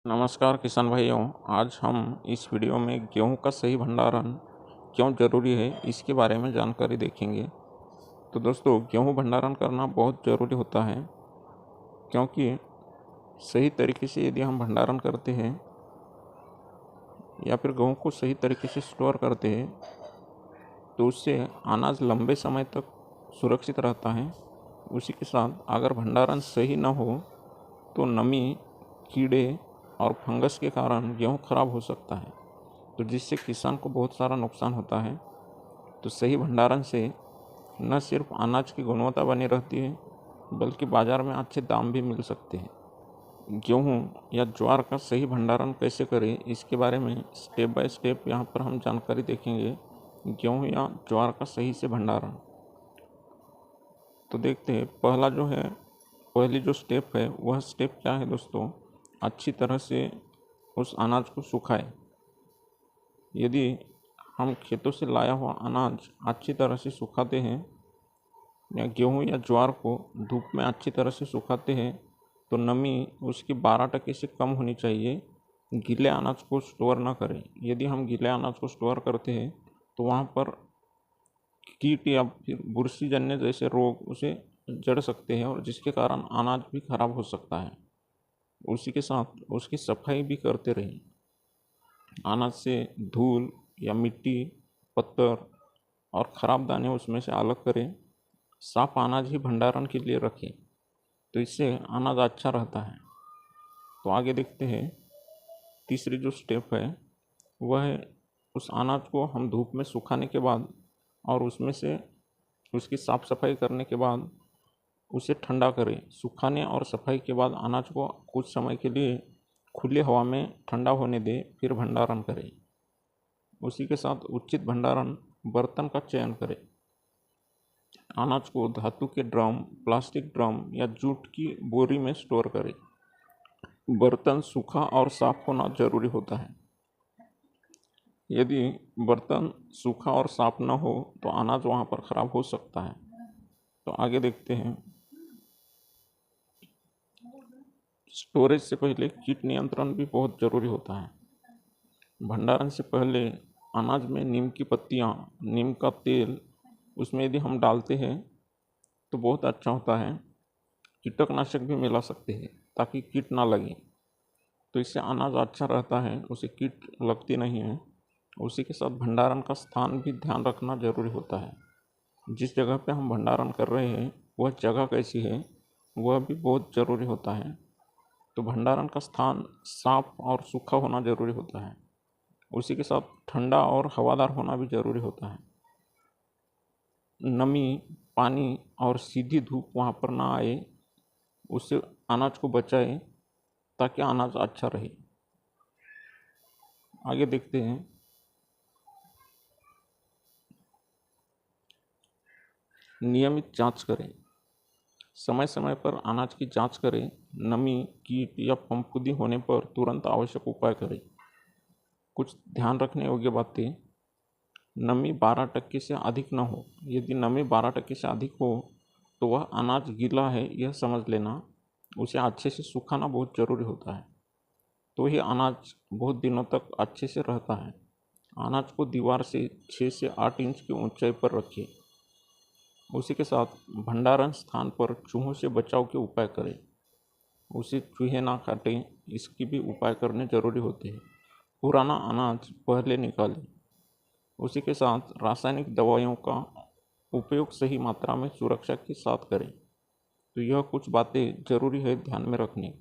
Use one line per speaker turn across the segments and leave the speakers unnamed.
नमस्कार किसान भाइयों। आज हम इस वीडियो में गेहूं का सही भंडारण क्यों ज़रूरी है इसके बारे में जानकारी देखेंगे। तो दोस्तों, गेहूं भंडारण करना बहुत ज़रूरी होता है, क्योंकि सही तरीके से यदि हम भंडारण करते हैं या फिर गेहूं को सही तरीके से स्टोर करते हैं तो उससे अनाज लंबे समय तक सुरक्षित रहता है। उसी के साथ अगर भंडारण सही न हो तो नमी, कीड़े और फंगस के कारण गेहूँ खराब हो सकता है, तो जिससे किसान को बहुत सारा नुकसान होता है। तो सही भंडारण से न सिर्फ अनाज की गुणवत्ता बनी रहती है, बल्कि बाज़ार में अच्छे दाम भी मिल सकते हैं। गेहूँ या ज्वार का सही भंडारण कैसे करें इसके बारे में स्टेप बाय स्टेप यहाँ पर हम जानकारी देखेंगे। गेहूँ या ज्वार का सही से भंडारण, तो देखते हैं पहली जो स्टेप है वह स्टेप क्या है दोस्तों। अच्छी तरह से उस अनाज को सुखाए। यदि हम खेतों से लाया हुआ अनाज अच्छी तरह से सुखाते हैं या गेहूँ या ज्वार को धूप में अच्छी तरह से सुखाते हैं तो नमी उसकी 12% से कम होनी चाहिए। गीले अनाज को स्टोर ना करें। यदि हम गीले अनाज को स्टोर करते हैं तो वहाँ पर कीट या फिर बुरशी जन्य जैसे रोग उसे जड़ सकते हैं और जिसके कारण अनाज भी खराब हो सकता है। उसी के साथ उसकी सफाई भी करते रहें। अनाज से धूल या मिट्टी, पत्थर और ख़राब दाने उसमें से अलग करें। साफ अनाज ही भंडारण के लिए रखें, तो इससे अनाज अच्छा रहता है। तो आगे देखते हैं, तीसरी जो स्टेप है वह है उस अनाज को हम धूप में सुखाने के बाद और उसमें से उसकी साफ़ सफाई करने के बाद उसे ठंडा करें। सुखाने और सफाई के बाद अनाज को कुछ समय के लिए खुली हवा में ठंडा होने दें, फिर भंडारण करें। उसी के साथ उचित भंडारण बर्तन का चयन करें। अनाज को धातु के ड्रम, प्लास्टिक ड्रम या जूट की बोरी में स्टोर करें। बर्तन सूखा और साफ होना जरूरी होता है। यदि बर्तन सूखा और साफ न हो तो अनाज वहाँ पर खराब हो सकता है। तो आगे देखते हैं, स्टोरेज से पहले कीट नियंत्रण भी बहुत ज़रूरी होता है। भंडारण से पहले अनाज में नीम की पत्तियाँ, नीम का तेल उसमें यदि हम डालते हैं तो बहुत अच्छा होता है। कीटनाशक भी मिला सकते हैं ताकि कीट ना लगे, तो इससे अनाज अच्छा रहता है, उसे कीट लगती नहीं है। उसी के साथ भंडारण का स्थान भी ध्यान रखना जरूरी होता है। जिस जगह पे हम भंडारण कर रहे हैं वह जगह कैसी है वह भी बहुत ज़रूरी होता है। तो भंडारण का स्थान साफ और सूखा होना जरूरी होता है। उसी के साथ ठंडा और हवादार होना भी ज़रूरी होता है। नमी, पानी और सीधी धूप वहाँ पर ना आए, उससे अनाज को बचाए ताकि अनाज अच्छा रहे। आगे देखते हैं, नियमित जांच करें। समय समय पर अनाज की जांच करें। नमी, कीट या फफूंदी होने पर तुरंत आवश्यक उपाय करें। कुछ ध्यान रखने योग्य बातें, नमी 12% से अधिक न हो। यदि नमी 12% से अधिक हो तो वह अनाज गीला है यह समझ लेना। उसे अच्छे से सुखाना बहुत ज़रूरी होता है, तो ही अनाज बहुत दिनों तक अच्छे से रहता है। अनाज को दीवार से 6 से 8 इंच की ऊंचाई पर रखें। उसी के साथ भंडारण स्थान पर चूहों से बचाव के उपाय करें। उसे चूहे ना काटें, इसकी भी उपाय करने जरूरी होते हैं। पुराना अनाज पहले निकालें। उसी के साथ रासायनिक दवाइयों का उपयोग सही मात्रा में सुरक्षा के साथ करें। तो यह कुछ बातें जरूरी है ध्यान में रखनी।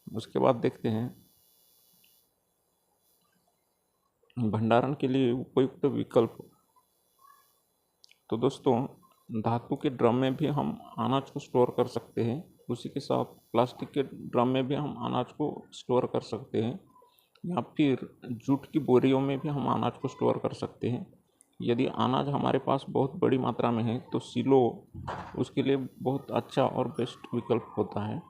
उसके बाद देखते हैं, भंडारण के लिए उपयुक्त विकल्प। तो दोस्तों, धातु के ड्रम में भी हम अनाज को स्टोर कर सकते हैं। उसी के साथ प्लास्टिक के ड्रम में भी हम अनाज को स्टोर कर सकते हैं, या फिर जूट की बोरियों में भी हम अनाज को स्टोर कर सकते हैं। यदि अनाज हमारे पास बहुत बड़ी मात्रा में है तो सिलो उसके लिए बहुत अच्छा और बेस्ट विकल्प होता है।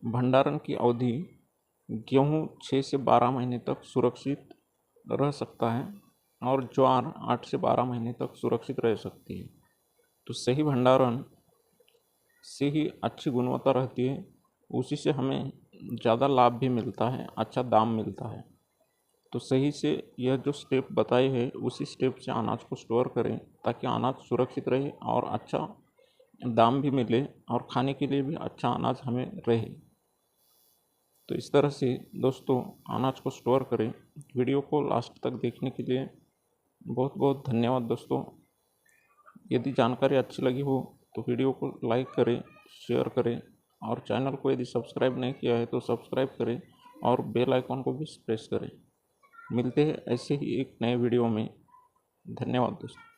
भंडारण की अवधि, गेहूँ 6 से 12 महीने तक सुरक्षित रह सकता है और ज्वार 8 से 12 महीने तक सुरक्षित रह सकती है। तो सही भंडारण से ही अच्छी गुणवत्ता रहती है। उसी से हमें ज़्यादा लाभ भी मिलता है, अच्छा दाम मिलता है। तो सही से यह जो स्टेप बताए हैं उसी स्टेप से अनाज को स्टोर करें ताकि अनाज सुरक्षित रहे और अच्छा दाम भी मिले और खाने के लिए भी अच्छा अनाज हमें रहे। तो इस तरह से दोस्तों अनाज को स्टोर करें। वीडियो को लास्ट तक देखने के लिए बहुत बहुत धन्यवाद दोस्तों। यदि जानकारी अच्छी लगी हो तो वीडियो को लाइक करें, शेयर करें और चैनल को यदि सब्सक्राइब नहीं किया है तो सब्सक्राइब करें और बेल आइकॉन को भी प्रेस करें। मिलते हैं ऐसे ही एक नए वीडियो में। धन्यवाद दोस्तों।